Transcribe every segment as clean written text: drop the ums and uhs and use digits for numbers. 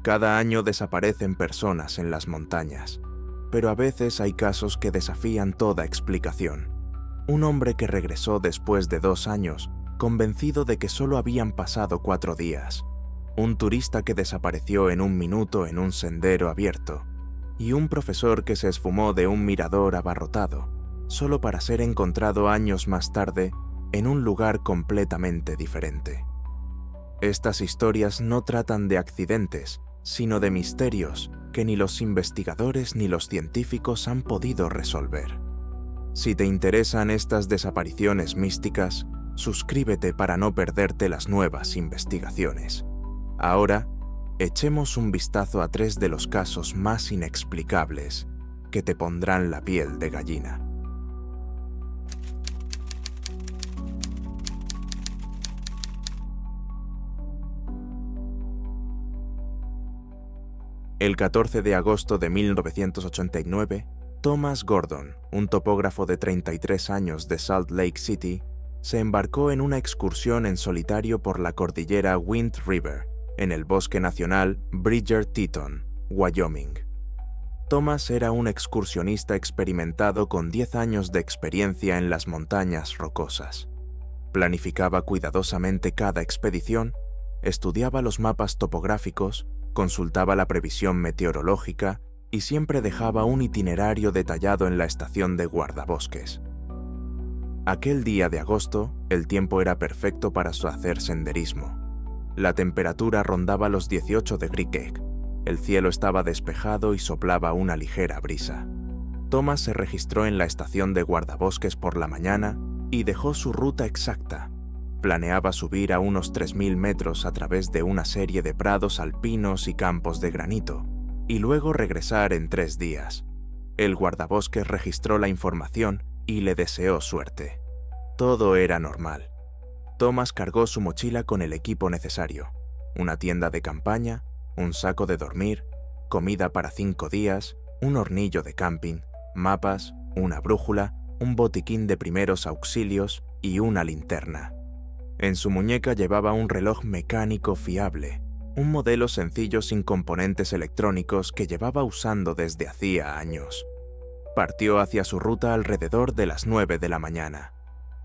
Cada año desaparecen personas en las montañas, pero a veces hay casos que desafían toda explicación. Un hombre que regresó después de 2 años, convencido de que solo habían pasado 4 días. Un turista que desapareció en 1 minuto en un sendero abierto. Y un profesor que se esfumó de un mirador abarrotado, solo para ser encontrado años más tarde en un lugar completamente diferente. Estas historias no tratan de accidentes, sino de misterios que ni los investigadores ni los científicos han podido resolver. Si te interesan estas desapariciones místicas, suscríbete para no perderte las nuevas investigaciones. Ahora, echemos un vistazo a 3 de los casos más inexplicables que te pondrán la piel de gallina. El 14 de agosto de 1989, Thomas Gordon, un topógrafo de 33 años de Salt Lake City, se embarcó en una excursión en solitario por la cordillera Wind River, en el bosque nacional Bridger-Teton, Wyoming. Thomas era un excursionista experimentado con 10 años de experiencia en las montañas rocosas. Planificaba cuidadosamente cada expedición, estudiaba los mapas topográficos, consultaba la previsión meteorológica y siempre dejaba un itinerario detallado en la estación de guardabosques. Aquel día de agosto, el tiempo era perfecto para hacer senderismo. La temperatura rondaba los 18 de Grikek, el cielo estaba despejado y soplaba una ligera brisa. Thomas se registró en la estación de guardabosques por la mañana y dejó su ruta exacta. Planeaba subir a unos 3.000 metros a través de una serie de prados alpinos y campos de granito, y luego regresar en 3 días. El guardabosques registró la información y le deseó suerte. Todo era normal. Thomas cargó su mochila con el equipo necesario: una tienda de campaña, un saco de dormir, comida para 5 días, un hornillo de camping, mapas, una brújula, un botiquín de primeros auxilios y una linterna. En su muñeca llevaba un reloj mecánico fiable, un modelo sencillo sin componentes electrónicos que llevaba usando desde hacía años. Partió hacia su ruta alrededor de las 9 de la mañana.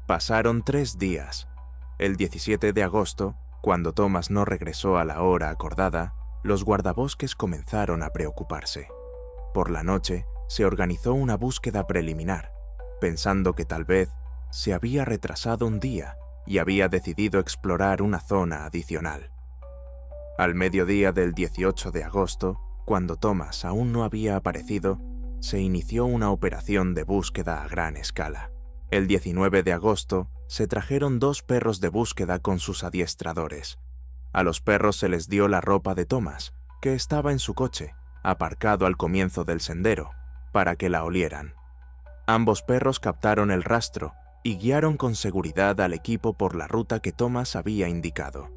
Pasaron 3 días. El 17 de agosto, cuando Thomas no regresó a la hora acordada, los guardabosques comenzaron a preocuparse. Por la noche, se organizó una búsqueda preliminar, pensando que tal vez se había retrasado un día y había decidido explorar una zona adicional. Al mediodía del 18 de agosto, cuando Thomas aún no había aparecido, se inició una operación de búsqueda a gran escala. El 19 de agosto, se trajeron 2 perros de búsqueda con sus adiestradores. A los perros se les dio la ropa de Thomas, que estaba en su coche, aparcado al comienzo del sendero, para que la olieran. Ambos perros captaron el rastro y guiaron con seguridad al equipo por la ruta que Thomas había indicado.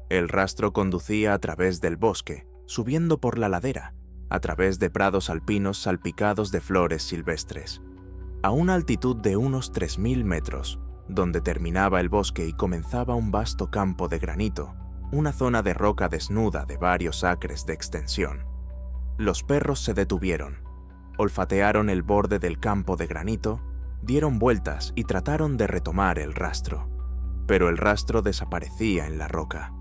El rastro conducía a través del bosque, subiendo por la ladera, a través de prados alpinos salpicados de flores silvestres. A una altitud de unos 3.000 metros, donde terminaba el bosque y comenzaba un vasto campo de granito, una zona de roca desnuda de varios acres de extensión. Los perros se detuvieron, olfatearon el borde del campo de granito, dieron vueltas y trataron de retomar el rastro. Pero el rastro desaparecía en la roca.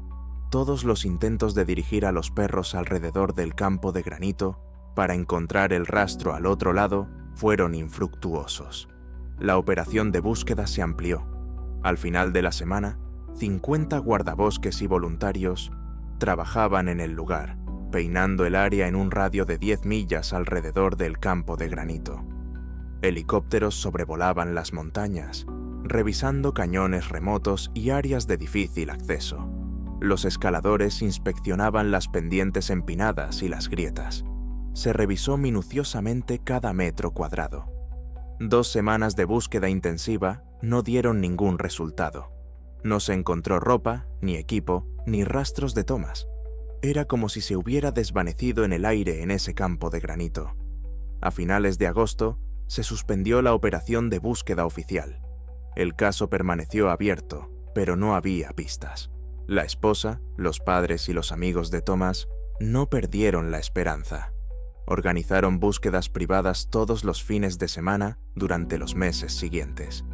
Todos los intentos de dirigir a los perros alrededor del campo de granito para encontrar el rastro al otro lado fueron infructuosos. La operación de búsqueda se amplió. Al final de la semana, 50 guardabosques y voluntarios trabajaban en el lugar, peinando el área en un radio de 10 millas alrededor del campo de granito. Helicópteros sobrevolaban las montañas, revisando cañones remotos y áreas de difícil acceso. Los escaladores inspeccionaban las pendientes empinadas y las grietas. Se revisó minuciosamente cada metro cuadrado. 2 semanas de búsqueda intensiva no dieron ningún resultado. No se encontró ropa, ni equipo, ni rastros de Thomas. Era como si se hubiera desvanecido en el aire en ese campo de granito. A finales de agosto, se suspendió la operación de búsqueda oficial. El caso permaneció abierto, pero no había pistas. La esposa, los padres y los amigos de Thomas no perdieron la esperanza. Organizaron búsquedas privadas todos los fines de semana durante los meses siguientes.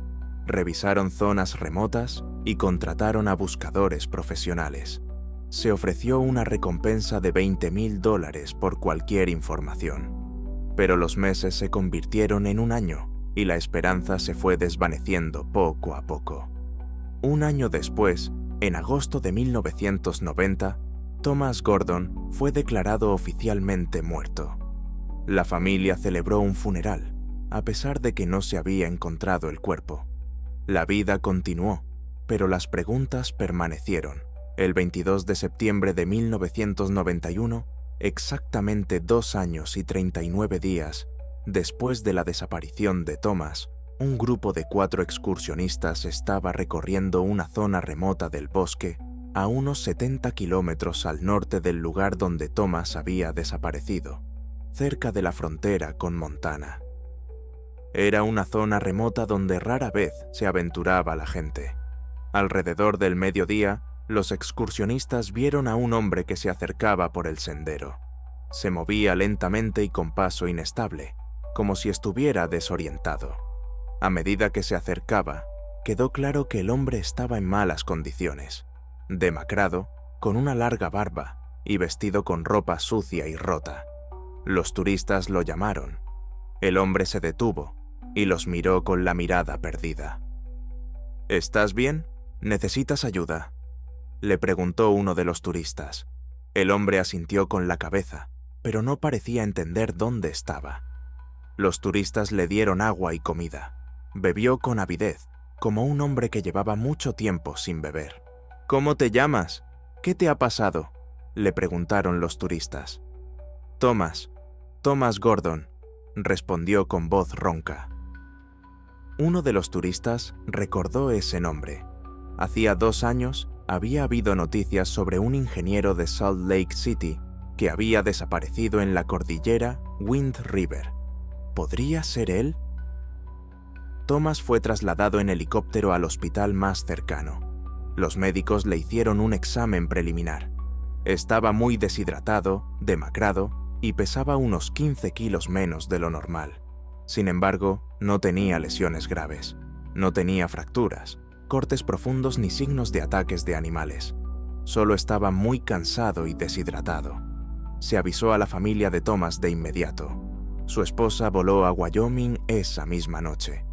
Revisaron zonas remotas y contrataron a buscadores profesionales. Se ofreció una recompensa de $20,000 por cualquier información. Pero los meses se convirtieron en un año y la esperanza se fue desvaneciendo poco a poco. Un año después, en agosto de 1990, Thomas Gordon fue declarado oficialmente muerto. La familia celebró un funeral, a pesar de que no se había encontrado el cuerpo. La vida continuó, pero las preguntas permanecieron. El 22 de septiembre de 1991, exactamente 2 años y 39 días después de la desaparición de Thomas, un grupo de 4 excursionistas estaba recorriendo una zona remota del bosque a unos 70 kilómetros al norte del lugar donde Thomas había desaparecido, cerca de la frontera con Montana. Era una zona remota donde rara vez se aventuraba la gente. Alrededor del mediodía, los excursionistas vieron a un hombre que se acercaba por el sendero. Se movía lentamente y con paso inestable, como si estuviera desorientado. A medida que se acercaba, quedó claro que el hombre estaba en malas condiciones, demacrado, con una larga barba y vestido con ropa sucia y rota. Los turistas lo llamaron. El hombre se detuvo y los miró con la mirada perdida. ¿Estás bien? ¿Necesitas ayuda?, le preguntó uno de los turistas. El hombre asintió con la cabeza, pero no parecía entender dónde estaba. Los turistas le dieron agua y comida. Bebió con avidez, como un hombre que llevaba mucho tiempo sin beber. ¿Cómo te llamas? ¿Qué te ha pasado?, le preguntaron los turistas. Thomas Gordon, respondió con voz ronca. Uno de los turistas recordó ese nombre. Hacía 2 años había habido noticias sobre un ingeniero de Salt Lake City que había desaparecido en la cordillera Wind River. ¿Podría ser él? Thomas fue trasladado en helicóptero al hospital más cercano. Los médicos le hicieron un examen preliminar. Estaba muy deshidratado, demacrado y pesaba unos 15 kilos menos de lo normal. Sin embargo, no tenía lesiones graves, no tenía fracturas, cortes profundos ni signos de ataques de animales. Solo estaba muy cansado y deshidratado. Se avisó a la familia de Thomas de inmediato. Su esposa voló a Wyoming esa misma noche.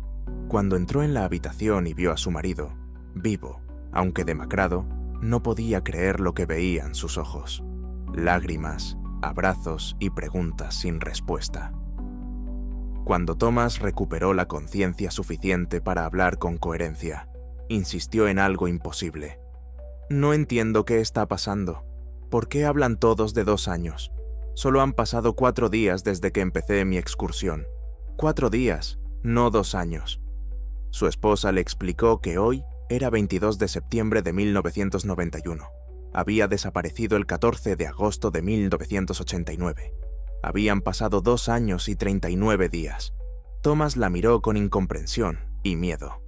Cuando entró en la habitación y vio a su marido, vivo, aunque demacrado, no podía creer lo que veían sus ojos. Lágrimas, abrazos y preguntas sin respuesta. Cuando Thomas recuperó la conciencia suficiente para hablar con coherencia, insistió en algo imposible. No entiendo qué está pasando. ¿Por qué hablan todos de 2 años? Solo han pasado 4 días desde que empecé mi excursión. 4 días, no 2 años. Su esposa le explicó que hoy era 22 de septiembre de 1991. Había desaparecido el 14 de agosto de 1989. Habían pasado 2 años y 39 días. Thomas la miró con incomprensión y miedo.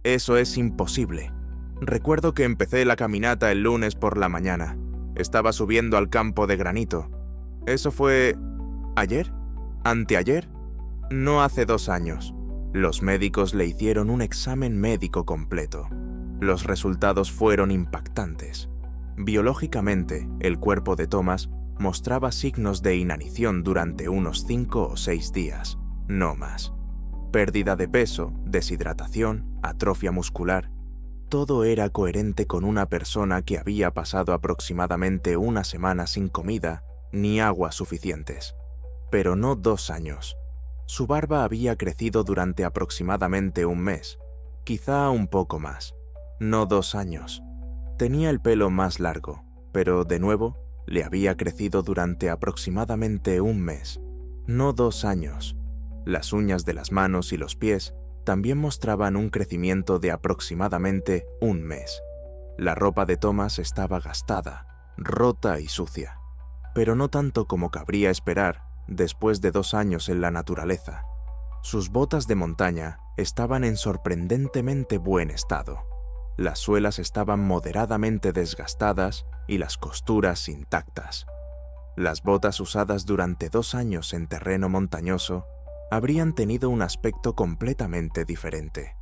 Eso es imposible. Recuerdo que empecé la caminata el lunes por la mañana. Estaba subiendo al campo de granito. ¿Eso fue ayer? ¿Anteayer? No hace 2 años. Los médicos le hicieron un examen médico completo. Los resultados fueron impactantes. Biológicamente, el cuerpo de Thomas mostraba signos de inanición durante unos 5 o 6 días, no más. Pérdida de peso, deshidratación, atrofia muscular. Todo era coherente con una persona que había pasado aproximadamente 1 semana sin comida ni agua suficientes. Pero no 2 años. Su barba había crecido durante aproximadamente 1 mes, quizá un poco más. No 2 años. Tenía el pelo más largo, pero de nuevo le había crecido durante aproximadamente 1 mes. No 2 años. Las uñas de las manos y los pies también mostraban un crecimiento de aproximadamente 1 mes. La ropa de Thomas estaba gastada, rota y sucia, pero no tanto como cabría esperar después de 2 años en la naturaleza. Sus botas de montaña estaban en sorprendentemente buen estado. Las suelas estaban moderadamente desgastadas y las costuras intactas. Las botas usadas durante 2 años en terreno montañoso habrían tenido un aspecto completamente diferente.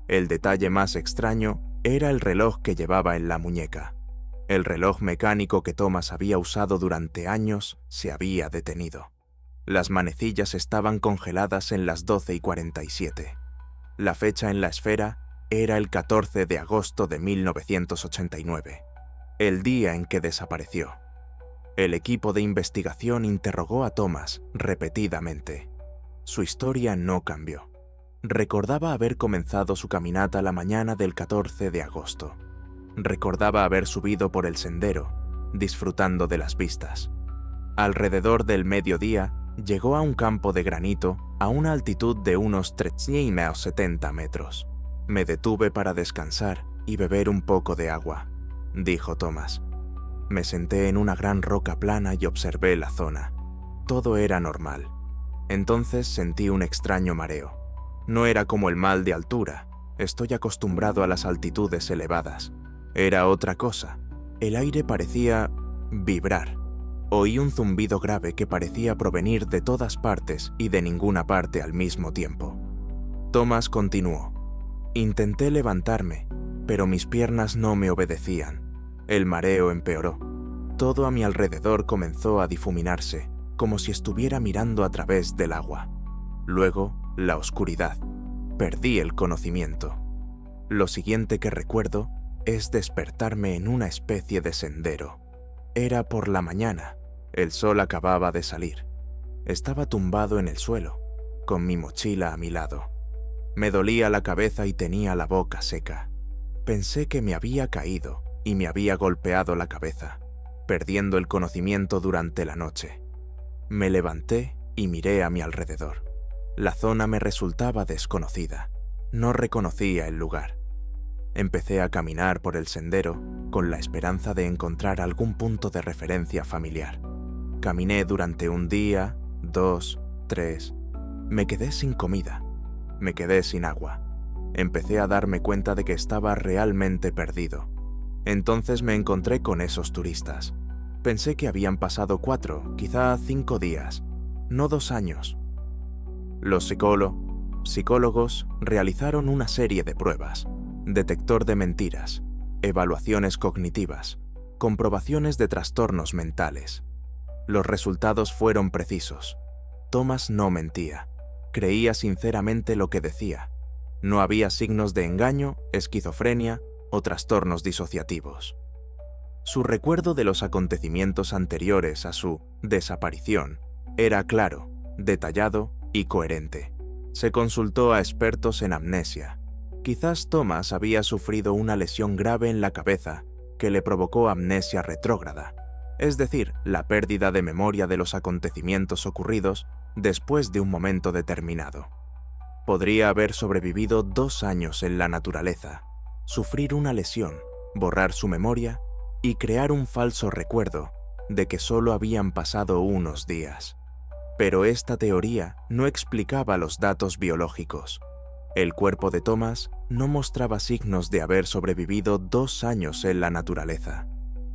El detalle más extraño era el reloj que llevaba en la muñeca. El reloj mecánico que Thomas había usado durante años se había detenido. Las manecillas estaban congeladas en las 12:47. La fecha en la esfera era el 14 de agosto de 1989, el día en que desapareció. El equipo de investigación interrogó a Thomas repetidamente. Su historia no cambió. Recordaba haber comenzado su caminata la mañana del 14 de agosto. Recordaba haber subido por el sendero, disfrutando de las vistas. Alrededor del mediodía, llegó a un campo de granito a una altitud de unos 370 metros. Me detuve para descansar y beber un poco de agua, dijo Thomas. Me senté en una gran roca plana y observé la zona. Todo era normal. Entonces sentí un extraño mareo. No era como el mal de altura. Estoy acostumbrado a las altitudes elevadas. Era otra cosa. El aire parecía vibrar. Oí un zumbido grave que parecía provenir de todas partes y de ninguna parte al mismo tiempo. Thomas continuó. Intenté levantarme, pero mis piernas no me obedecían. El mareo empeoró. Todo a mi alrededor comenzó a difuminarse, como si estuviera mirando a través del agua. Luego, la oscuridad. Perdí el conocimiento. Lo siguiente que recuerdo es despertarme en una especie de sendero. Era por la mañana. El sol acababa de salir. Estaba tumbado en el suelo, con mi mochila a mi lado. Me dolía la cabeza y tenía la boca seca. Pensé que me había caído y me había golpeado la cabeza, perdiendo el conocimiento durante la noche. Me levanté y miré a mi alrededor. La zona me resultaba desconocida. No reconocía el lugar. Empecé a caminar por el sendero con la esperanza de encontrar algún punto de referencia familiar. Caminé durante un día, 2, 3. Me quedé sin comida. Me quedé sin agua. Empecé a darme cuenta de que estaba realmente perdido. Entonces me encontré con esos turistas. Pensé que habían pasado 4, quizá 5 días, no 2 años. Los psicólogos realizaron una serie de pruebas: detector de mentiras, evaluaciones cognitivas, comprobaciones de trastornos mentales. Los resultados fueron precisos. Thomas no mentía. Creía sinceramente lo que decía. No había signos de engaño, esquizofrenia o trastornos disociativos. Su recuerdo de los acontecimientos anteriores a su desaparición era claro, detallado y coherente. Se consultó a expertos en amnesia. Quizás Thomas había sufrido una lesión grave en la cabeza que le provocó amnesia retrógrada, es decir, la pérdida de memoria de los acontecimientos ocurridos después de un momento determinado. Podría haber sobrevivido 2 años en la naturaleza, sufrir una lesión, borrar su memoria y crear un falso recuerdo de que solo habían pasado unos días. Pero esta teoría no explicaba los datos biológicos. El cuerpo de Thomas no mostraba signos de haber sobrevivido 2 años en la naturaleza.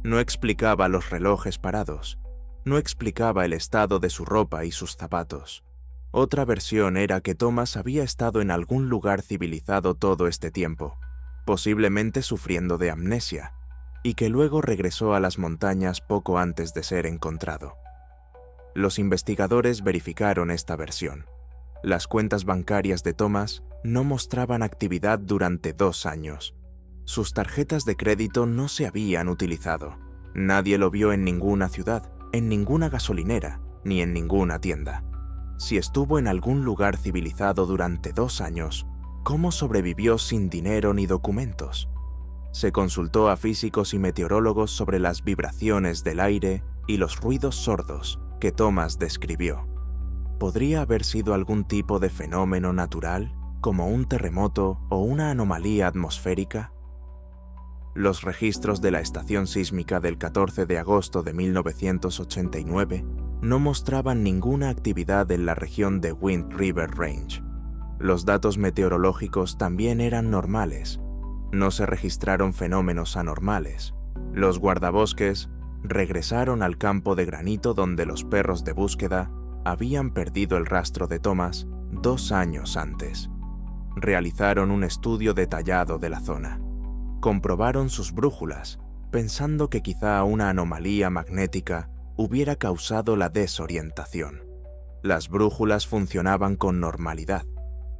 No explicaba los relojes parados. No explicaba el estado de su ropa y sus zapatos. Otra versión era que Thomas había estado en algún lugar civilizado todo este tiempo, posiblemente sufriendo de amnesia, y que luego regresó a las montañas poco antes de ser encontrado. Los investigadores verificaron esta versión. Las cuentas bancarias de Thomas no mostraban actividad durante 2 años. Sus tarjetas de crédito no se habían utilizado. Nadie lo vio en ninguna ciudad, en ninguna gasolinera, ni en ninguna tienda. Si estuvo en algún lugar civilizado durante 2 años, ¿cómo sobrevivió sin dinero ni documentos? Se consultó a físicos y meteorólogos sobre las vibraciones del aire y los ruidos sordos que Thomas describió. ¿Podría haber sido algún tipo de fenómeno natural, como un terremoto o una anomalía atmosférica? Los registros de la estación sísmica del 14 de agosto de 1989 no mostraban ninguna actividad en la región de Wind River Range. Los datos meteorológicos también eran normales. No se registraron fenómenos anormales. Los guardabosques regresaron al campo de granito donde los perros de búsqueda habían perdido el rastro de Thomas 2 años antes. Realizaron un estudio detallado de la zona. Comprobaron sus brújulas, pensando que quizá una anomalía magnética hubiera causado la desorientación. Las brújulas funcionaban con normalidad.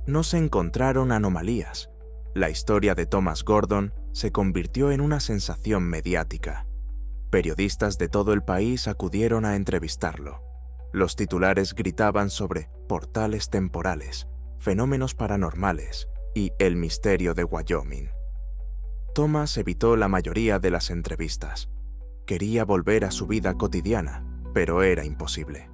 No se encontraron anomalías. La historia de Thomas Gordon se convirtió en una sensación mediática. Periodistas de todo el país acudieron a entrevistarlo. Los titulares gritaban sobre portales temporales, fenómenos paranormales y el misterio de Wyoming. Thomas evitó la mayoría de las entrevistas. Quería volver a su vida cotidiana, pero era imposible.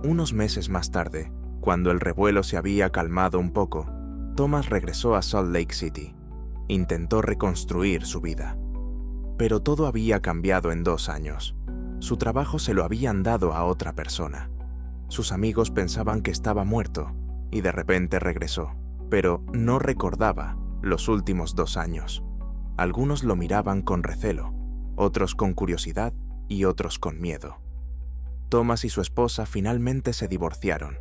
Unos meses más tarde, cuando el revuelo se había calmado un poco, Thomas regresó a Salt Lake City. Intentó reconstruir su vida. Pero todo había cambiado en 2 años. Su trabajo se lo habían dado a otra persona. Sus amigos pensaban que estaba muerto, y de repente regresó, pero no recordaba los últimos 2 años. Algunos lo miraban con recelo, otros con curiosidad y otros con miedo. Thomas y su esposa finalmente se divorciaron.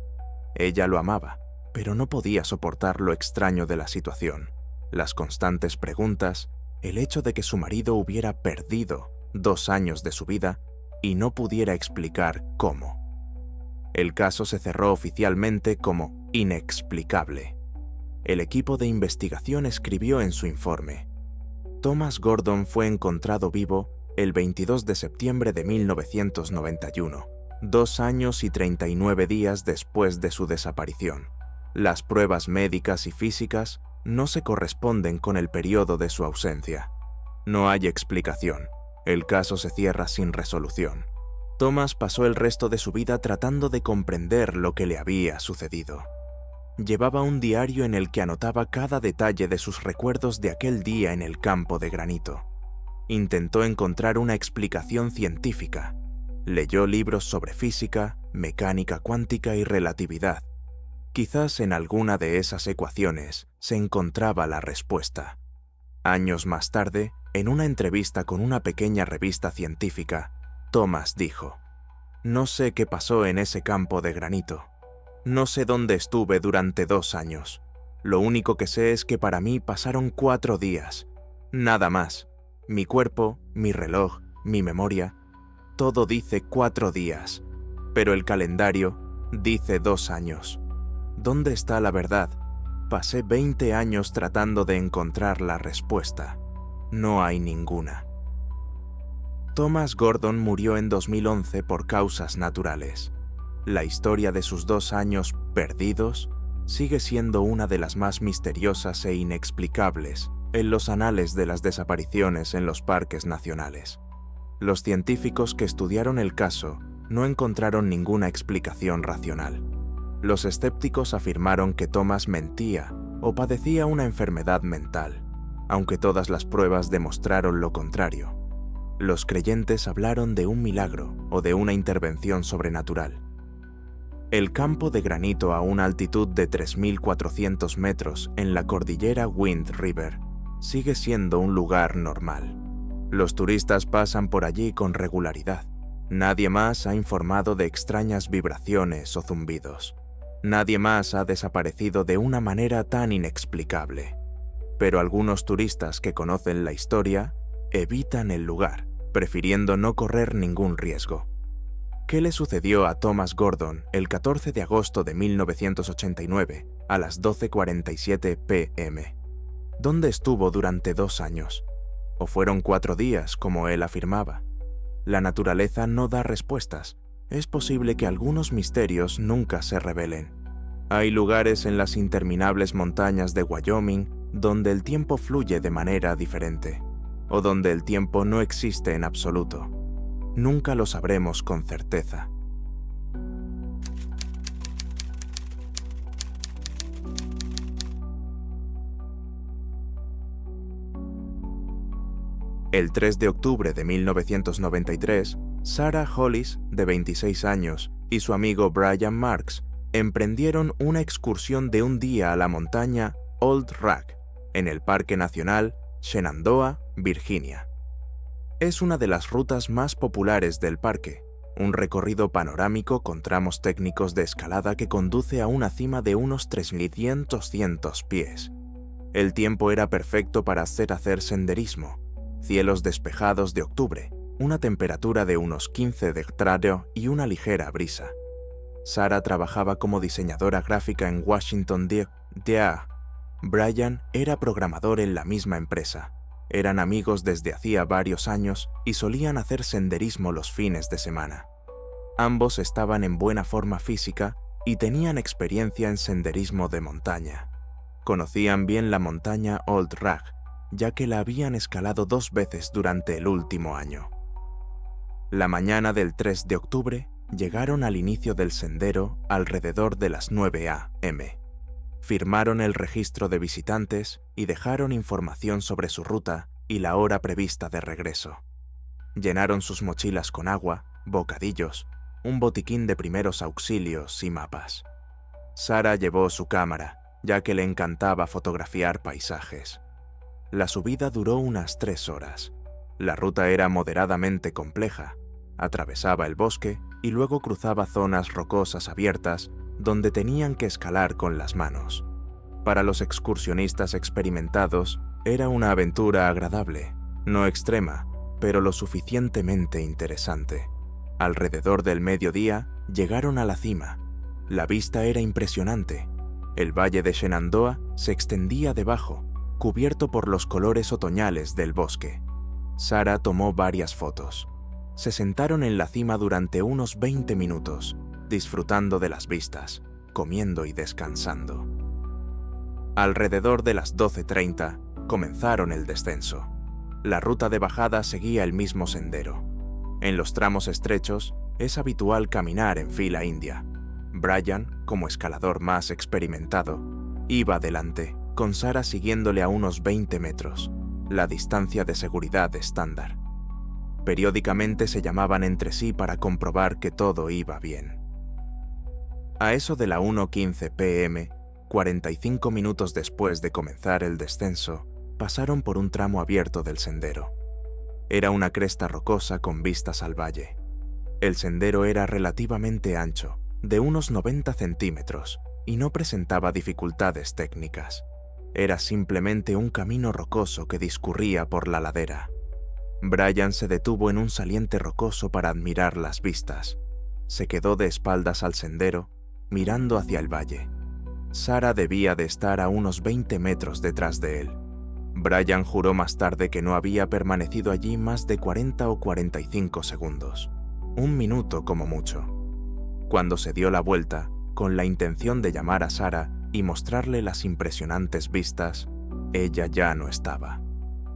Ella lo amaba, pero no podía soportar lo extraño de la situación, las constantes preguntas, el hecho de que su marido hubiera perdido 2 años de su vida y no pudiera explicar cómo. El caso se cerró oficialmente como inexplicable. El equipo de investigación escribió en su informe: Thomas Gordon fue encontrado vivo el 22 de septiembre de 1991, 2 años y 39 días después de su desaparición. Las pruebas médicas y físicas no se corresponden con el periodo de su ausencia. No hay explicación. El caso se cierra sin resolución. Thomas pasó el resto de su vida tratando de comprender lo que le había sucedido. Llevaba un diario en el que anotaba cada detalle de sus recuerdos de aquel día en el campo de granito. Intentó encontrar una explicación científica. Leyó libros sobre física, mecánica cuántica y relatividad. Quizás en alguna de esas ecuaciones se encontraba la respuesta. Años más tarde, en una entrevista con una pequeña revista científica, Thomas dijo: «No sé qué pasó en ese campo de granito. No sé dónde estuve durante 2 años. Lo único que sé es que para mí pasaron 4 días. Nada más. Mi cuerpo, mi reloj, mi memoria, todo dice 4 días. Pero el calendario dice 2 años. ¿Dónde está la verdad? Pasé 20 años tratando de encontrar la respuesta. No hay ninguna». Thomas Gordon murió en 2011 por causas naturales. La historia de sus 2 años perdidos sigue siendo una de las más misteriosas e inexplicables en los anales de las desapariciones en los parques nacionales. Los científicos que estudiaron el caso no encontraron ninguna explicación racional. Los escépticos afirmaron que Thomas mentía o padecía una enfermedad mental, aunque todas las pruebas demostraron lo contrario. Los creyentes hablaron de un milagro o de una intervención sobrenatural. El campo de granito a una altitud de 3.400 metros en la cordillera Wind River sigue siendo un lugar normal. Los turistas pasan por allí con regularidad. Nadie más ha informado de extrañas vibraciones o zumbidos. Nadie más ha desaparecido de una manera tan inexplicable. Pero algunos turistas que conocen la historia evitan el lugar, prefiriendo no correr ningún riesgo. ¿Qué le sucedió a Thomas Gordon el 14 de agosto de 1989 a las 12:47 p.m.? ¿Dónde estuvo durante 2 años? ¿O fueron 4 días, como él afirmaba? La naturaleza no da respuestas. Es posible que algunos misterios nunca se revelen. Hay lugares en las interminables montañas de Wyoming donde el tiempo fluye de manera diferente, o donde el tiempo no existe en absoluto. Nunca lo sabremos con certeza. El 3 de octubre de 1993, Sarah Hollis, de 26 años, y su amigo Brian Marks emprendieron una excursión de un día a la montaña Old Rag, en el Parque Nacional Shenandoah, Virginia. Es una de las rutas más populares del parque, un recorrido panorámico con tramos técnicos de escalada que conduce a una cima de unos 3.200 pies. El tiempo era perfecto para hacer senderismo, cielos despejados de octubre, una temperatura de unos 15 grados y una ligera brisa. Sarah trabajaba como diseñadora gráfica en Washington, D.C. Brian era programador en la misma empresa. Eran amigos desde hacía varios años y solían hacer senderismo los fines de semana. Ambos estaban en buena forma física y tenían experiencia en senderismo de montaña. Conocían bien la montaña Old Rag, ya que la habían escalado 2 veces durante el último año. La mañana del 3 de octubre llegaron al inicio del sendero alrededor de las 9 a.m. Firmaron el registro de visitantes y dejaron información sobre su ruta y la hora prevista de regreso. Llenaron sus mochilas con agua, bocadillos, un botiquín de primeros auxilios y mapas. Sarah llevó su cámara, ya que le encantaba fotografiar paisajes. La subida duró unas 3 horas. La ruta era moderadamente compleja. Atravesaba el bosque y luego cruzaba zonas rocosas abiertas donde tenían que escalar con las manos. Para los excursionistas experimentados, era una aventura agradable, no extrema, pero lo suficientemente interesante. Alrededor del mediodía, llegaron a la cima. La vista era impresionante. El valle de Shenandoah se extendía debajo, cubierto por los colores otoñales del bosque. Sarah tomó varias fotos. Se sentaron en la cima durante unos 20 minutos, disfrutando de las vistas, comiendo y descansando. Alrededor de las 12:30, comenzaron el descenso. La ruta de bajada seguía el mismo sendero. En los tramos estrechos, es habitual caminar en fila india. Brian, como escalador más experimentado, iba adelante, con Sarah siguiéndole a unos 20 metros, la distancia de seguridad estándar. Periódicamente se llamaban entre sí para comprobar que todo iba bien. A eso de la 1:15 p.m., 45 minutos después de comenzar el descenso, pasaron por un tramo abierto del sendero. Era una cresta rocosa con vistas al valle. El sendero era relativamente ancho, de unos 90 centímetros, y no presentaba dificultades técnicas. Era simplemente un camino rocoso que discurría por la ladera. Brian se detuvo en un saliente rocoso para admirar las vistas. Se quedó de espaldas al sendero, mirando hacia el valle. Sarah debía de estar a unos 20 metros detrás de él. Brian juró más tarde que no había permanecido allí más de 40 o 45 segundos. 1 minuto como mucho. Cuando se dio la vuelta, con la intención de llamar a Sarah y mostrarle las impresionantes vistas, ella ya no estaba.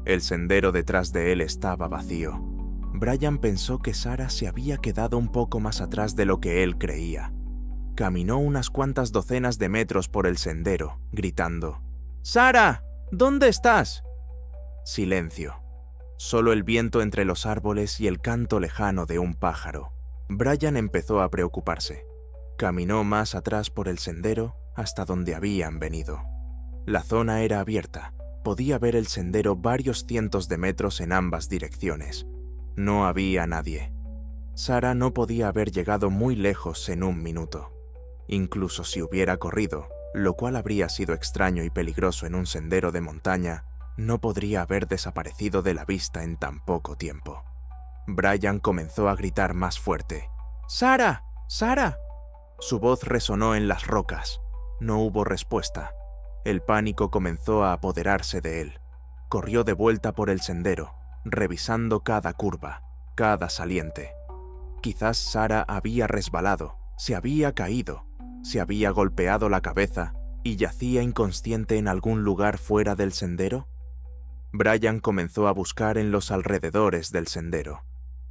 El sendero detrás de él estaba vacío. Brian pensó que Sarah se había quedado un poco más atrás de lo que él creía. Caminó unas cuantas docenas de metros por el sendero, gritando: «¡Sarah! ¿Dónde estás?» Silencio. Solo el viento entre los árboles y el canto lejano de un pájaro. Brian empezó a preocuparse. Caminó más atrás por el sendero hasta donde habían venido. La zona era abierta. Podía ver el sendero varios cientos de metros en ambas direcciones. No había nadie. Sarah no podía haber llegado muy lejos en 1 minuto. Incluso si hubiera corrido, lo cual habría sido extraño y peligroso en un sendero de montaña, no podría haber desaparecido de la vista en tan poco tiempo. Brian comenzó a gritar más fuerte: «¡Sarah! ¡Sarah!». Su voz resonó en las rocas. No hubo respuesta. El pánico comenzó a apoderarse de él. Corrió de vuelta por el sendero, revisando cada curva, cada saliente. Quizás Sarah había resbalado, se había caído, se había golpeado la cabeza y yacía inconsciente en algún lugar fuera del sendero. Brian comenzó a buscar en los alrededores del sendero.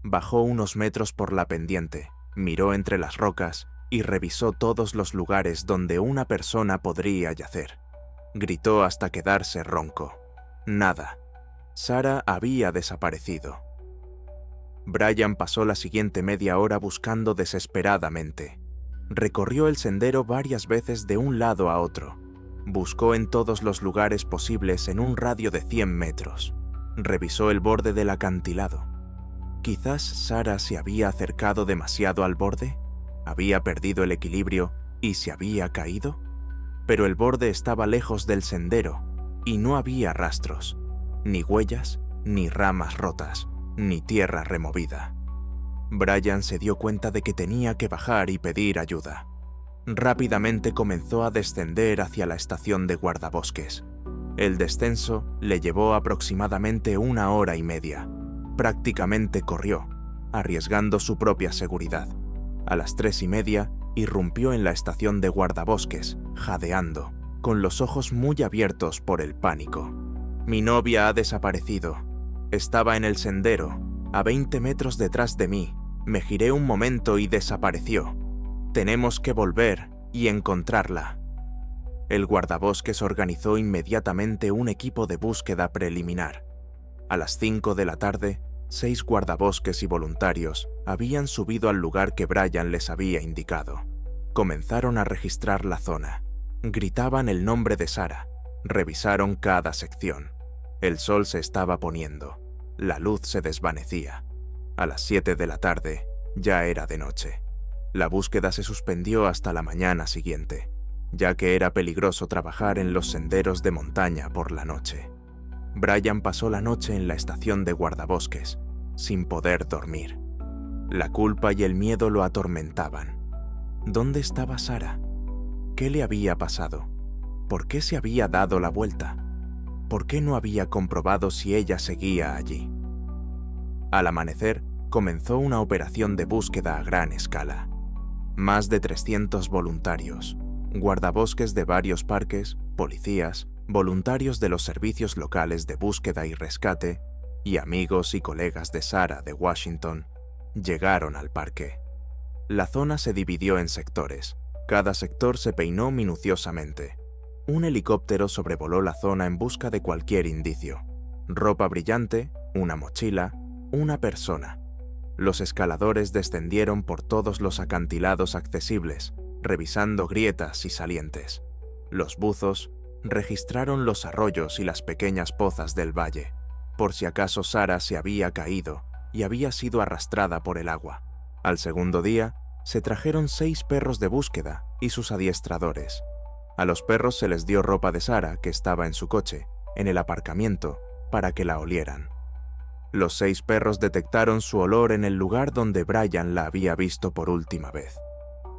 Bajó unos metros por la pendiente, miró entre las rocas y revisó todos los lugares donde una persona podría yacer. Gritó hasta quedarse ronco. Nada. Sarah había desaparecido. Brian pasó la siguiente media hora buscando desesperadamente. Recorrió el sendero varias veces de un lado a otro. Buscó en todos los lugares posibles en un radio de 100 metros. Revisó el borde del acantilado. Quizás Sarah se había acercado demasiado al borde, había perdido el equilibrio y se había caído. Pero el borde estaba lejos del sendero y no había rastros, ni huellas, ni ramas rotas, ni tierra removida. Brian se dio cuenta de que tenía que bajar y pedir ayuda. Rápidamente comenzó a descender hacia la estación de guardabosques. El descenso le llevó aproximadamente 1 hora y media. Prácticamente corrió, arriesgando su propia seguridad. A las 3:30 irrumpió en la estación de guardabosques, jadeando, con los ojos muy abiertos por el pánico. «Mi novia ha desaparecido. Estaba en el sendero, a 20 metros detrás de mí. Me giré un momento y desapareció. Tenemos que volver y encontrarla». El guardabosques organizó inmediatamente un equipo de búsqueda preliminar. A las 5 de la tarde, 6 guardabosques y voluntarios habían subido al lugar que Brian les había indicado. Comenzaron a registrar la zona. Gritaban el nombre de Sarah. Revisaron cada sección. El sol se estaba poniendo. La luz se desvanecía. A las 7 de la tarde ya era de noche. La búsqueda se suspendió hasta la mañana siguiente, ya que era peligroso trabajar en los senderos de montaña por la noche. Brian pasó la noche en la estación de guardabosques, sin poder dormir. La culpa y el miedo lo atormentaban. ¿Dónde estaba Sarah? ¿Qué le había pasado? ¿Por qué se había dado la vuelta? ¿Por qué no había comprobado si ella seguía allí? Al amanecer, comenzó una operación de búsqueda a gran escala. Más de 300 voluntarios, guardabosques de varios parques, policías, voluntarios de los servicios locales de búsqueda y rescate, y amigos y colegas de Sarah de Washington, llegaron al parque. La zona se dividió en sectores. Cada sector se peinó minuciosamente. Un helicóptero sobrevoló la zona en busca de cualquier indicio. Ropa brillante, una mochila, una persona. Los escaladores descendieron por todos los acantilados accesibles, revisando grietas y salientes. Los buzos registraron los arroyos y las pequeñas pozas del valle, por si acaso Sarah se había caído y había sido arrastrada por el agua. Al segundo día, se trajeron 6 perros de búsqueda y sus adiestradores. A los perros se les dio ropa de Sarah que estaba en su coche, en el aparcamiento, para que la olieran. Los 6 perros detectaron su olor en el lugar donde Brian la había visto por última vez.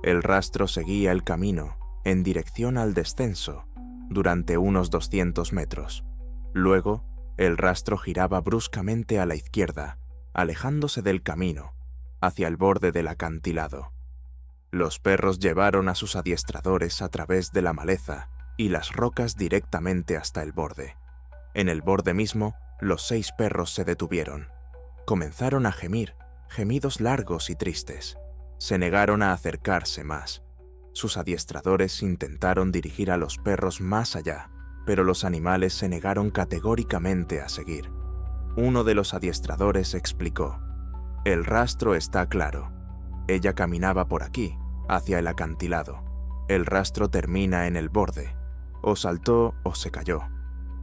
El rastro seguía el camino, en dirección al descenso, durante unos 200 metros. Luego, el rastro giraba bruscamente a la izquierda, alejándose del camino, hacia el borde del acantilado. Los perros llevaron a sus adiestradores a través de la maleza y las rocas directamente hasta el borde. En el borde mismo, los 6 perros se detuvieron. Comenzaron a gemir, gemidos largos y tristes. Se negaron a acercarse más. Sus adiestradores intentaron dirigir a los perros más allá, pero los animales se negaron categóricamente a seguir. Uno de los adiestradores explicó: «El rastro está claro. Ella caminaba por aquí, hacia el acantilado. El rastro termina en el borde. O saltó o se cayó.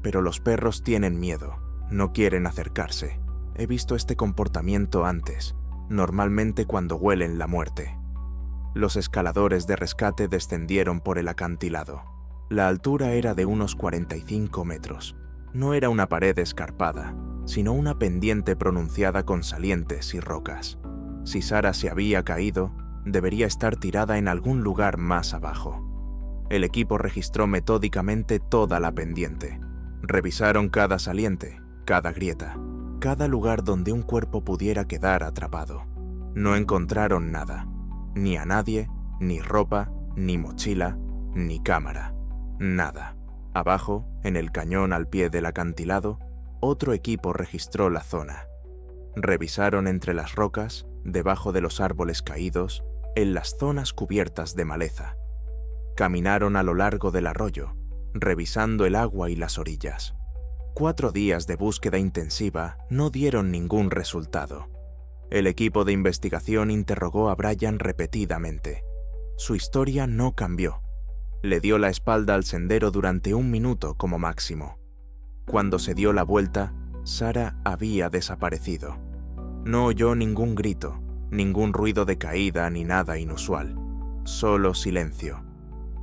Pero los perros tienen miedo. No quieren acercarse. He visto este comportamiento antes, normalmente cuando huelen la muerte». Los escaladores de rescate descendieron por el acantilado. La altura era de unos 45 metros. No era una pared escarpada, sino una pendiente pronunciada con salientes y rocas. Si Sarah se había caído, debería estar tirada en algún lugar más abajo. El equipo registró metódicamente toda la pendiente. Revisaron cada saliente, cada grieta, cada lugar donde un cuerpo pudiera quedar atrapado. No encontraron nada. Ni a nadie, ni ropa, ni mochila, ni cámara. Nada. Abajo, en el cañón al pie del acantilado, otro equipo registró la zona. Revisaron entre las rocas, debajo de los árboles caídos, en las zonas cubiertas de maleza. Caminaron a lo largo del arroyo, revisando el agua y las orillas. 4 días de búsqueda intensiva no dieron ningún resultado. El equipo de investigación interrogó a Brian repetidamente. Su historia no cambió. Le dio la espalda al sendero durante 1 minuto como máximo. Cuando se dio la vuelta, Sarah había desaparecido. No oyó ningún grito, ningún ruido de caída ni nada inusual. Solo silencio.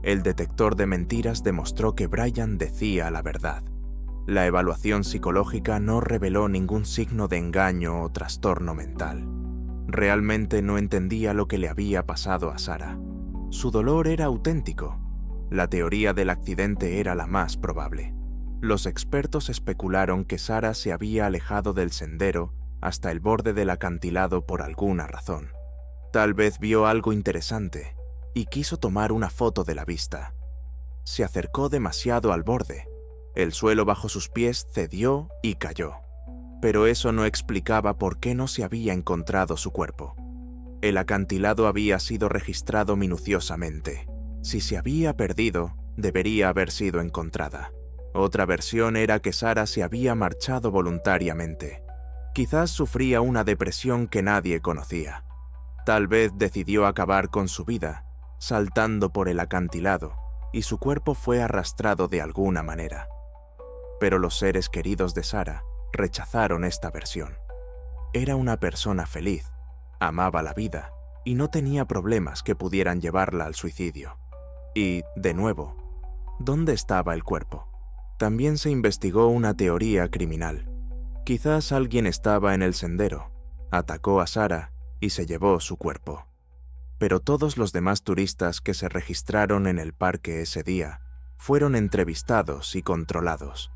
El detector de mentiras demostró que Brian decía la verdad. La evaluación psicológica no reveló ningún signo de engaño o trastorno mental. Realmente no entendía lo que le había pasado a Sarah. Su dolor era auténtico. La teoría del accidente era la más probable. Los expertos especularon que Sarah se había alejado del sendero hasta el borde del acantilado por alguna razón. Tal vez vio algo interesante y quiso tomar una foto de la vista. Se acercó demasiado al borde. El suelo bajo sus pies cedió y cayó. Pero eso no explicaba por qué no se había encontrado su cuerpo. El acantilado había sido registrado minuciosamente. Si se había perdido, debería haber sido encontrada. Otra versión era que Sarah se había marchado voluntariamente. Quizás sufría una depresión que nadie conocía. Tal vez decidió acabar con su vida, saltando por el acantilado, y su cuerpo fue arrastrado de alguna manera. Pero los seres queridos de Sarah rechazaron esta versión. Era una persona feliz, amaba la vida y no tenía problemas que pudieran llevarla al suicidio. Y, de nuevo, ¿dónde estaba el cuerpo? También se investigó una teoría criminal. Quizás alguien estaba en el sendero, atacó a Sarah y se llevó su cuerpo. Pero todos los demás turistas que se registraron en el parque ese día fueron entrevistados y controlados.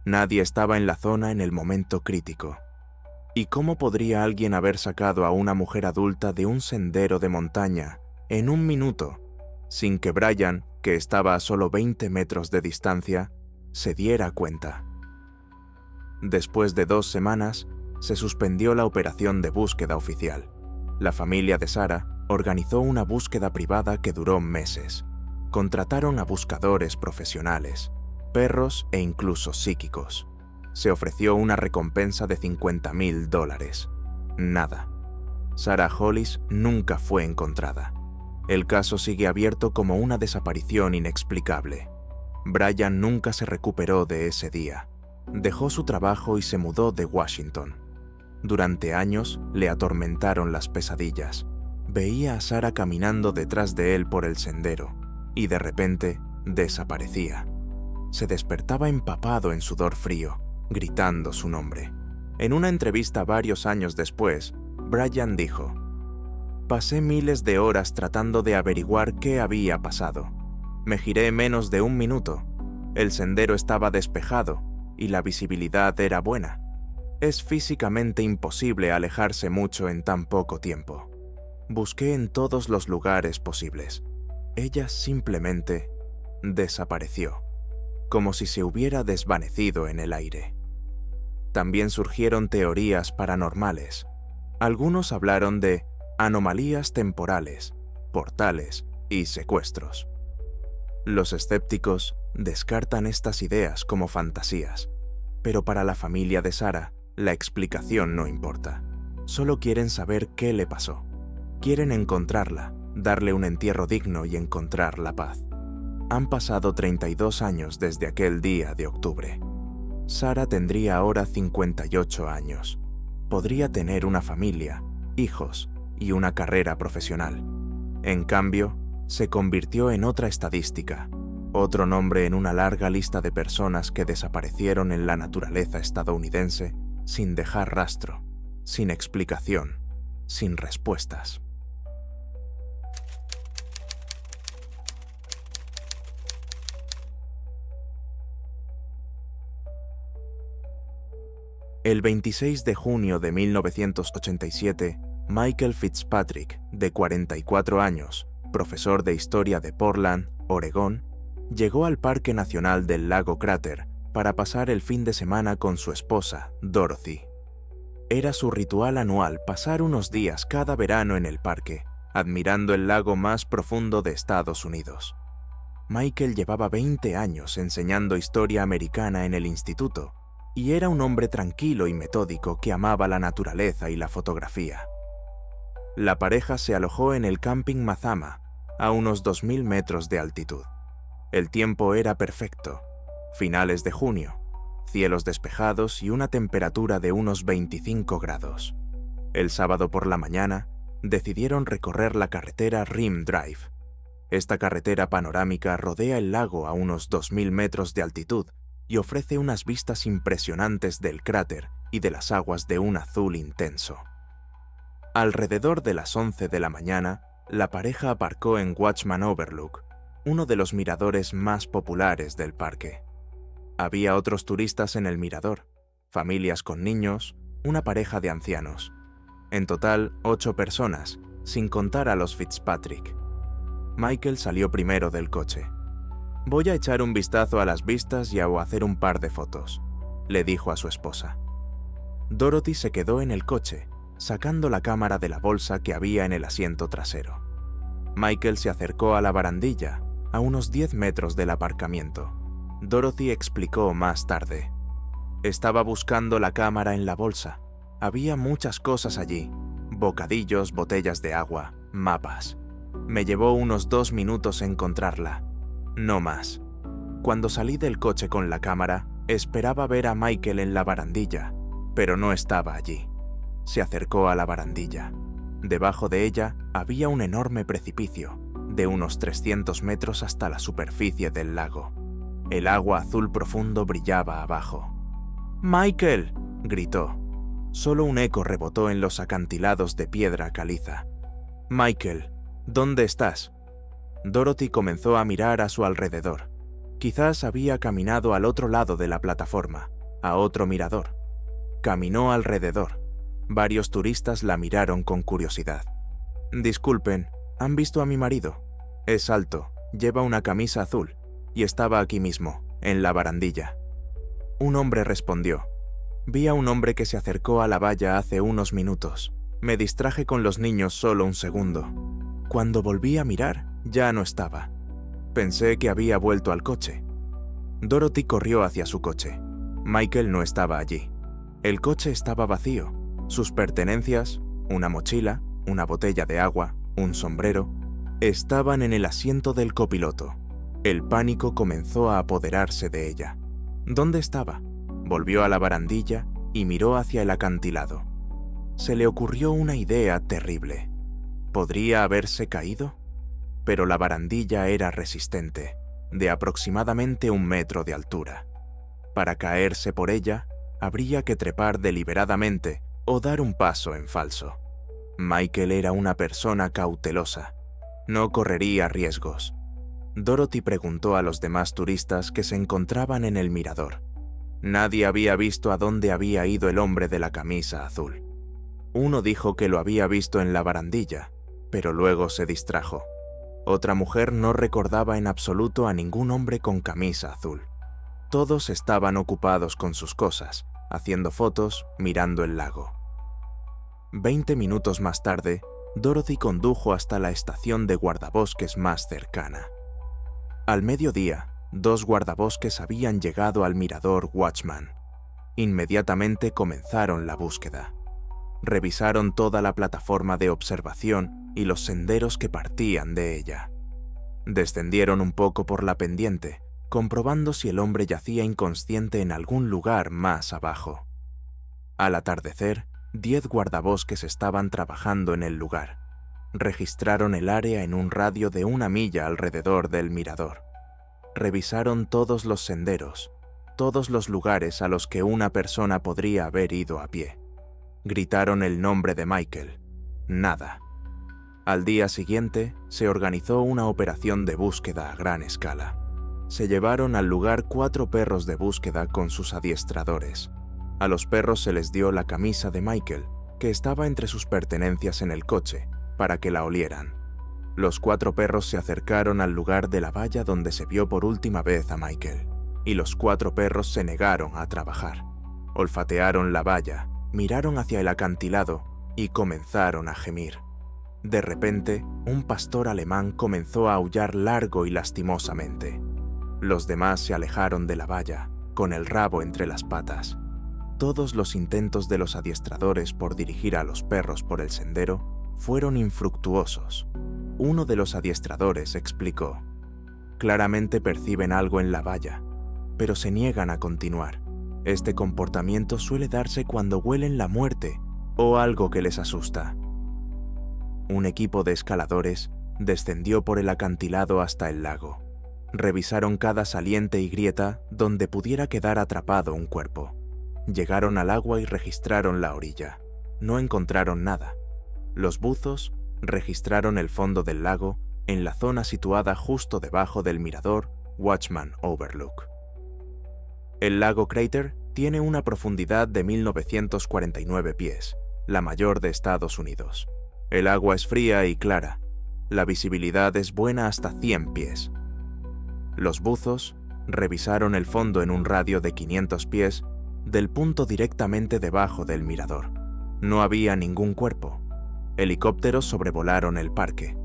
Nadie estaba en la zona en el momento crítico. ¿Y cómo podría alguien haber sacado a una mujer adulta de un sendero de montaña en un minuto, sin que Brian, que estaba a solo 20 metros de distancia, se diera cuenta? Después de 2 semanas, se suspendió la operación de búsqueda oficial. La familia de Sarah organizó una búsqueda privada que duró meses. Contrataron a buscadores profesionales, perros e incluso psíquicos. Se ofreció una recompensa de $50,000. Nada. Sarah Hollis nunca fue encontrada. El caso sigue abierto como una desaparición inexplicable. Brian nunca se recuperó de ese día. Dejó su trabajo y se mudó de Washington. Durante años le atormentaron las pesadillas. Veía a Sarah caminando detrás de él por el sendero y de repente desaparecía. Se despertaba empapado en sudor frío, gritando su nombre. En una entrevista varios años después, Brian dijo: «Pasé miles de horas tratando de averiguar qué había pasado. Me giré menos de 1 minuto. El sendero estaba despejado y la visibilidad era buena. Es físicamente imposible alejarse mucho en tan poco tiempo. Busqué en todos los lugares posibles. Ella simplemente desapareció, como si se hubiera desvanecido en el aire». También surgieron teorías paranormales. Algunos hablaron de anomalías temporales, portales y secuestros. Los escépticos descartan estas ideas como fantasías, pero para la familia de Sarah, la explicación no importa. Solo quieren saber qué le pasó. Quieren encontrarla, darle un entierro digno y encontrar la paz. Han pasado 32 años desde aquel día de octubre. Sarah tendría ahora 58 años. Podría tener una familia, hijos y una carrera profesional. En cambio, se convirtió en otra estadística, otro nombre en una larga lista de personas que desaparecieron en la naturaleza estadounidense sin dejar rastro, sin explicación, sin respuestas. El 26 de junio de 1987, Michael Fitzpatrick, de 44 años, profesor de historia de Portland, Oregón, llegó al Parque Nacional del Lago Crater para pasar el fin de semana con su esposa, Dorothy. Era su ritual anual pasar unos días cada verano en el parque, admirando el lago más profundo de Estados Unidos. Michael llevaba 20 años enseñando historia americana en el instituto, y era un hombre tranquilo y metódico que amaba la naturaleza y la fotografía. La pareja se alojó en el Camping Mazama, a unos 2.000 metros de altitud. El tiempo era perfecto, finales de junio, cielos despejados y una temperatura de unos 25 grados. El sábado por la mañana, decidieron recorrer la carretera Rim Drive. Esta carretera panorámica rodea el lago a unos 2000 metros de altitud y ofrece unas vistas impresionantes del cráter y de las aguas de un azul intenso. Alrededor de las 11 de la mañana, la pareja aparcó en Watchman Overlook, uno de los miradores más populares del parque. Había otros turistas en el mirador, familias con niños, una pareja de ancianos. En total, 8 personas, sin contar a los Fitzpatrick. Michael salió primero del coche. «Voy a echar un vistazo a las vistas y a hacer un par de fotos», le dijo a su esposa. Dorothy se quedó en el coche, sacando la cámara de la bolsa que había en el asiento trasero. Michael se acercó a la barandilla, a unos 10 metros del aparcamiento. Dorothy explicó más tarde. «Estaba buscando la cámara en la bolsa. Había muchas cosas allí, bocadillos, botellas de agua, mapas. Me llevó unos 2 minutos encontrarla, no más. Cuando salí del coche con la cámara, esperaba ver a Michael en la barandilla, pero no estaba allí». Se acercó a la barandilla. Debajo de ella había un enorme precipicio, de unos 300 metros hasta la superficie del lago. El agua azul profundo brillaba abajo. «¡Michael!», gritó. Solo un eco rebotó en los acantilados de piedra caliza. «Michael, ¿dónde estás?». Dorothy comenzó a mirar a su alrededor. Quizás había caminado al otro lado de la plataforma, a otro mirador. Caminó alrededor. Varios turistas la miraron con curiosidad. «Disculpen, ¿han visto a mi marido? Es alto, lleva una camisa azul y estaba aquí mismo, en la barandilla». Un hombre respondió. «Vi a un hombre que se acercó a la valla hace unos minutos. Me distraje con los niños solo un segundo. Cuando volví a mirar, ya no estaba. Pensé que había vuelto al coche». Dorothy corrió hacia su coche. Michael no estaba allí. El coche estaba vacío. Sus pertenencias, una mochila, una botella de agua, un sombrero, estaban en el asiento del copiloto. El pánico comenzó a apoderarse de ella. ¿Dónde estaba? Volvió a la barandilla y miró hacia el acantilado. Se le ocurrió una idea terrible. ¿Podría haberse caído? Pero la barandilla era resistente, de aproximadamente 1 metro de altura. Para caerse por ella, habría que trepar deliberadamente o dar un paso en falso. Michael era una persona cautelosa. No correría riesgos. Dorothy preguntó a los demás turistas que se encontraban en el mirador. Nadie había visto a dónde había ido el hombre de la camisa azul. Uno dijo que lo había visto en la barandilla, pero luego se distrajo. Otra mujer no recordaba en absoluto a ningún hombre con camisa azul. Todos estaban ocupados con sus cosas, haciendo fotos, mirando el lago. 20 minutos más tarde, Dorothy condujo hasta la estación de guardabosques más cercana. Al mediodía, 2 guardabosques habían llegado al mirador Watchman. Inmediatamente comenzaron la búsqueda. Revisaron toda la plataforma de observación y los senderos que partían de ella. Descendieron un poco por la pendiente, comprobando si el hombre yacía inconsciente en algún lugar más abajo. Al atardecer, 10 guardabosques estaban trabajando en el lugar. Registraron el área en un radio de 1 milla alrededor del mirador. Revisaron todos los senderos, todos los lugares a los que una persona podría haber ido a pie. Gritaron el nombre de Michael. Nada. Al día siguiente, se organizó una operación de búsqueda a gran escala. Se llevaron al lugar 4 perros de búsqueda con sus adiestradores. A los perros se les dio la camisa de Michael, que estaba entre sus pertenencias en el coche, para que la olieran. Los 4 perros se acercaron al lugar de la valla donde se vio por última vez a Michael, y los 4 perros se negaron a trabajar. Olfatearon la valla, miraron hacia el acantilado y comenzaron a gemir. De repente, un pastor alemán comenzó a aullar largo y lastimosamente. Los demás se alejaron de la valla, con el rabo entre las patas. Todos los intentos de los adiestradores por dirigir a los perros por el sendero fueron infructuosos. Uno de los adiestradores explicó: «Claramente perciben algo en la valla, pero se niegan a continuar. Este comportamiento suele darse cuando huelen la muerte o algo que les asusta. Un equipo de escaladores descendió por el acantilado hasta el lago. Revisaron cada saliente y grieta donde pudiera quedar atrapado un cuerpo. Llegaron al agua y registraron la orilla. No encontraron nada. Los buzos registraron el fondo del lago en la zona situada justo debajo del mirador Watchman Overlook. El lago Crater tiene una profundidad de 1949 pies, la mayor de Estados Unidos. El agua es fría y clara. La visibilidad es buena hasta 100 pies. Los buzos revisaron el fondo en un radio de 500 pies del punto directamente debajo del mirador. No había ningún cuerpo. Helicópteros sobrevolaron el parque.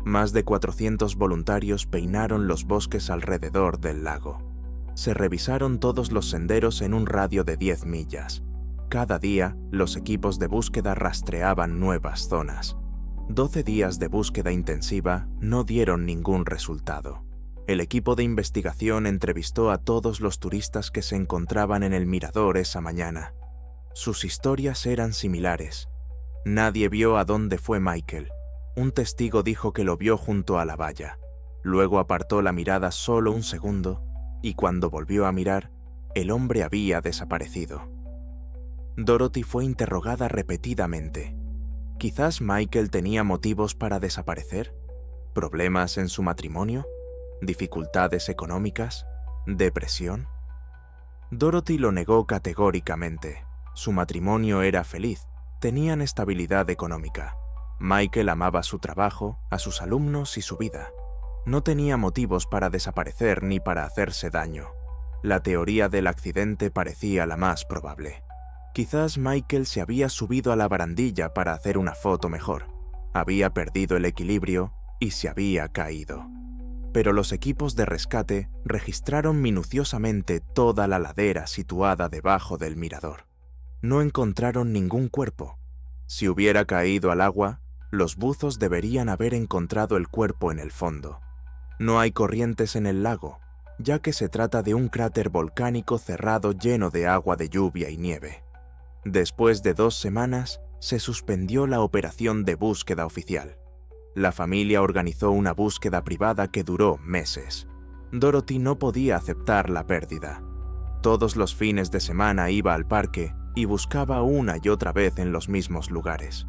Más de 400 voluntarios peinaron los bosques alrededor del lago. Se revisaron todos los senderos en un radio de 10 millas. Cada día, los equipos de búsqueda rastreaban nuevas zonas. 12 días de búsqueda intensiva no dieron ningún resultado. El equipo de investigación entrevistó a todos los turistas que se encontraban en el mirador esa mañana. Sus historias eran similares. Nadie vio a dónde fue Michael. Un testigo dijo que lo vio junto a la valla. Luego apartó la mirada solo un segundo y cuando volvió a mirar, el hombre había desaparecido. Dorothy fue interrogada repetidamente. ¿Quizás Michael tenía motivos para desaparecer? ¿Problemas en su matrimonio? ¿Dificultades económicas? ¿Depresión? Dorothy lo negó categóricamente. Su matrimonio era feliz, tenían estabilidad económica. Michael amaba su trabajo, a sus alumnos y su vida. No tenía motivos para desaparecer ni para hacerse daño. La teoría del accidente parecía la más probable. Quizás Michael se había subido a la barandilla para hacer una foto mejor. Había perdido el equilibrio y se había caído. Pero los equipos de rescate registraron minuciosamente toda la ladera situada debajo del mirador. No encontraron ningún cuerpo. Si hubiera caído al agua, los buzos deberían haber encontrado el cuerpo en el fondo. No hay corrientes en el lago, ya que se trata de un cráter volcánico cerrado lleno de agua de lluvia y nieve. Después de 2 semanas, se suspendió la operación de búsqueda oficial. La familia organizó una búsqueda privada que duró meses. Dorothy no podía aceptar la pérdida. Todos los fines de semana iba al parque y buscaba una y otra vez en los mismos lugares.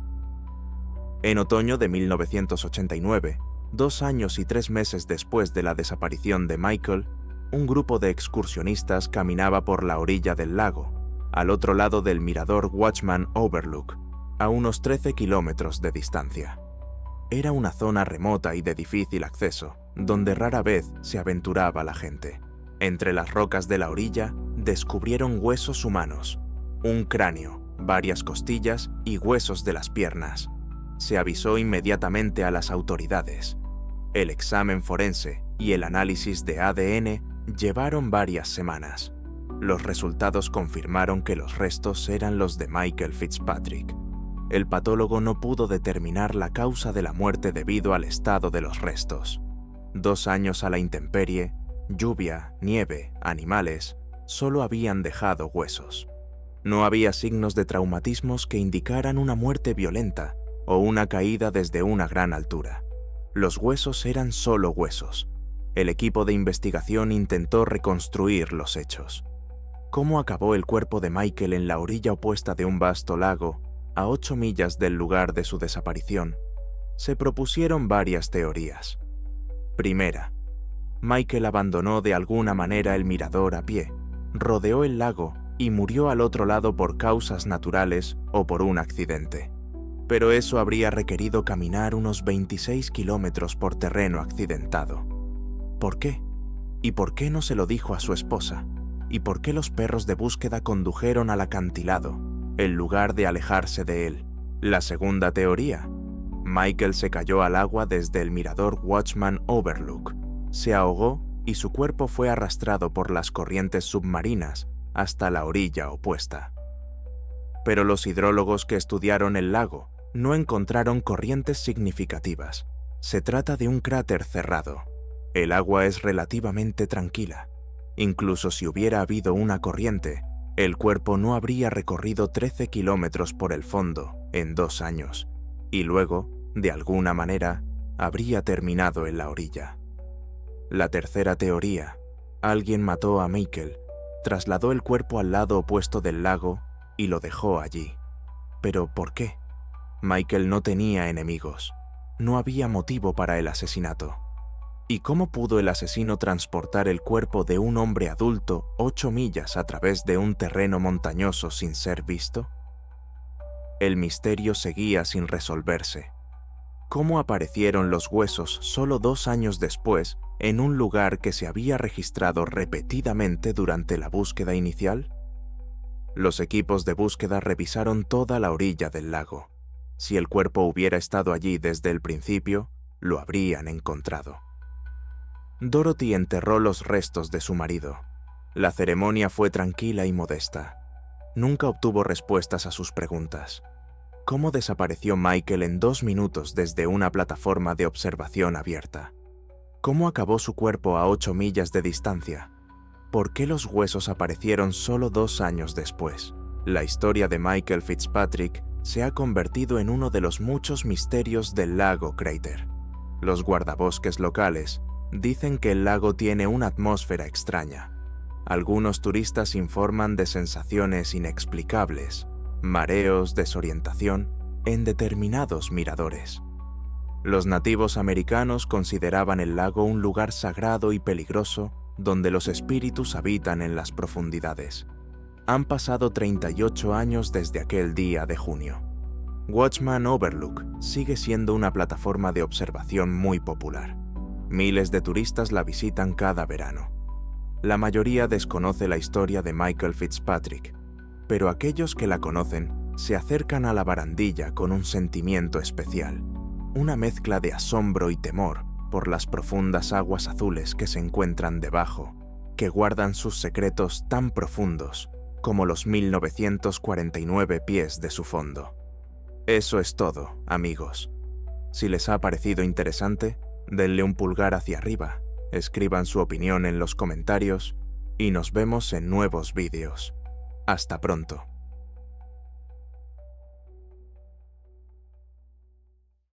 En otoño de 1989, 2 años y 3 meses después de la desaparición de Michael, un grupo de excursionistas caminaba por la orilla del lago, al otro lado del mirador Watchman Overlook, a unos 13 kilómetros de distancia. Era una zona remota y de difícil acceso, donde rara vez se aventuraba la gente. Entre las rocas de la orilla, descubrieron huesos humanos, un cráneo, varias costillas y huesos de las piernas. Se avisó inmediatamente a las autoridades. El examen forense y el análisis de ADN llevaron varias semanas. Los resultados confirmaron que los restos eran los de Michael Fitzpatrick. El patólogo no pudo determinar la causa de la muerte debido al estado de los restos. 2 años a la intemperie, lluvia, nieve, animales, solo habían dejado huesos. No había signos de traumatismos que indicaran una muerte violenta o una caída desde una gran altura. Los huesos eran solo huesos. El equipo de investigación intentó reconstruir los hechos. ¿Cómo acabó el cuerpo de Michael en la orilla opuesta de un vasto lago, a 8 millas del lugar de su desaparición? Se propusieron varias teorías. Primera, Michael abandonó de alguna manera el mirador a pie, rodeó el lago y murió al otro lado por causas naturales o por un accidente. Pero eso habría requerido caminar unos 26 kilómetros por terreno accidentado. ¿Por qué? ¿Y por qué no se lo dijo a su esposa? ¿Y por qué los perros de búsqueda condujeron al acantilado, en lugar de alejarse de él? La segunda teoría. Michael se cayó al agua desde el mirador Watchman Overlook, se ahogó y su cuerpo fue arrastrado por las corrientes submarinas hasta la orilla opuesta. Pero los hidrólogos que estudiaron el lago no encontraron corrientes significativas. Se trata de un cráter cerrado. El agua es relativamente tranquila. Incluso si hubiera habido una corriente, El cuerpo no habría recorrido 13 kilómetros por el fondo en 2 años, y luego, de alguna manera, habría terminado en la orilla. La tercera teoría: alguien mató a Michael, trasladó el cuerpo al lado opuesto del lago y lo dejó allí. ¿Pero por qué? Michael no tenía enemigos. No había motivo para el asesinato. ¿Y cómo pudo el asesino transportar el cuerpo de un hombre adulto 8 millas a través de un terreno montañoso sin ser visto? El misterio seguía sin resolverse. ¿Cómo aparecieron los huesos solo 2 años después en un lugar que se había registrado repetidamente durante la búsqueda inicial? Los equipos de búsqueda revisaron toda la orilla del lago. Si el cuerpo hubiera estado allí desde el principio, lo habrían encontrado. Dorothy enterró los restos de su marido. La ceremonia fue tranquila y modesta. Nunca obtuvo respuestas a sus preguntas. ¿Cómo desapareció Michael en 2 minutos desde una plataforma de observación abierta? ¿Cómo acabó su cuerpo a 8 millas de distancia? ¿Por qué los huesos aparecieron solo 2 años después? La historia de Michael Fitzpatrick se ha convertido en uno de los muchos misterios del lago Crater. Los guardabosques locales dicen que el lago tiene una atmósfera extraña. Algunos turistas informan de sensaciones inexplicables, mareos, desorientación en determinados miradores. Los nativos americanos consideraban el lago un lugar sagrado y peligroso donde los espíritus habitan en las profundidades. Han pasado 38 años desde aquel día de junio. Watchman Overlook sigue siendo una plataforma de observación muy popular. Miles de turistas la visitan cada verano. La mayoría desconoce la historia de Michael Fitzpatrick, pero aquellos que la conocen se acercan a la barandilla con un sentimiento especial, una mezcla de asombro y temor por las profundas aguas azules que se encuentran debajo, que guardan sus secretos tan profundos como los 1949 pies de su fondo. Eso es todo, amigos. Si les ha parecido interesante, denle un pulgar hacia arriba, escriban su opinión en los comentarios y nos vemos en nuevos vídeos. Hasta pronto.